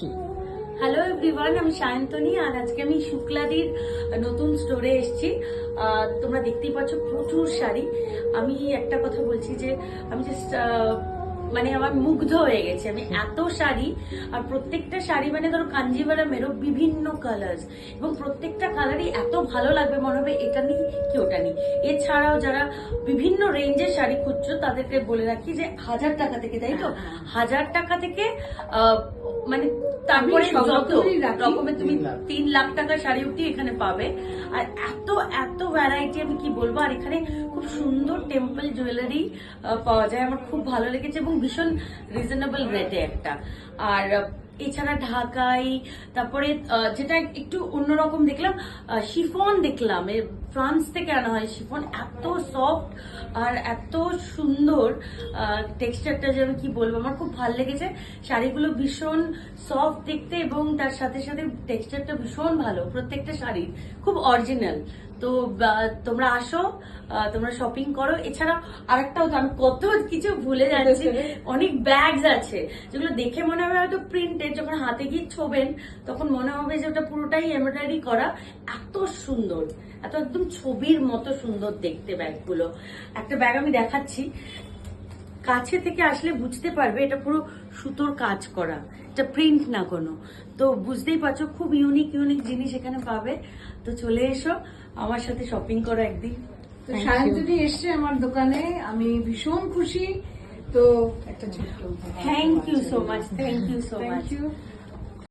3। Hello everyone, আমি সায়ন্তনী। আর আজকে আমি শুক্লাদির নতুন স্টোরে এসেছি। তোমরা দেখতেই পাচ্ছ প্রচুর শাড়ি। আমি একটা কথা বলছি যে আমি জাস্ট মানে আমার মুগ্ধ হয়ে গেছে। আমি এত শাড়ি, আর প্রত্যেকটা শাড়ি মানে ধরো কাঞ্জিভারামেরও বিভিন্ন কালার্স, এবং প্রত্যেকটা কালারই এত ভালো লাগবে, মনে হবে এটা নিই কি ওটা নিই। এছাড়াও যারা বিভিন্ন রেঞ্জের শাড়ি খুঁজছো তাদেরকে বলে রাখি যে 1000 টাকা থেকে, তাই তো 1000 টাকা থেকে মানে তারপরে যত রকমের তুমি 3 লাখ টাকা শাড়ি অব্দি এখানে পাবে। আর এত এত ভ্যারাইটি আমি কি বলবো। আর এখানে খুব সুন্দর টেম্পল জুয়েলারি পাওয়া যায়, আমার খুব ভালো লেগেছে, এবং ভীষণ রিজনেবল রেটে একটা। আর এছাড়া ঢাকাই, তারপরে যেটা একটু অন্যরকম দেখলাম, শিফন দেখলাম। ফ্রান্স থেকে আনা হয় শিফন, এত সফট আর এত সুন্দর টেক্সচারটা, যে আমি কি বলবো, আমার খুব ভালো লেগেছে। শাড়িগুলো ভীষণ সফট দেখতে, এবং তার সাথে সাথে টেক্সচারটা ভীষণ ভালো, প্রত্যেকটা শাড়ি খুব অরিজিনাল। তো তোমরা আসো, তোমরা শপিং করো। এছাড়া আরেকটাও, তো আমি কত কিছু ভুলে যাচ্ছি, অনেক ব্যাগস আছে যেগুলো দেখে মনে হবে হয়তো প্রিন্টেড, যখন হাতে গিয়ে ছোবেন তখন মনে হবে যে ওটা পুরোটাই এমব্রয়ডারি করা। এত সুন্দর, এত একদম ছবির মতো সুন্দর দেখতে ব্যাগগুলো। একটা ব্যাগ আমি দেখাচ্ছি, কাছে থেকে আসলে বুঝতে পারবে এটা পুরো সুতোর কাজ করা, এটা প্রিন্ট না কোনো। তো বুঝতেই পারছো খুব ইউনিক ইউনিক জিনিস এখানে পাবে। তো চলে এসো আমার সাথে শপিং করো একদিন। তো সায়ন্তনী এসছে আমার দোকানে, আমি ভীষণ খুশি। তো একটা ছোট্ট thank you so much, thank you so much. Thank you.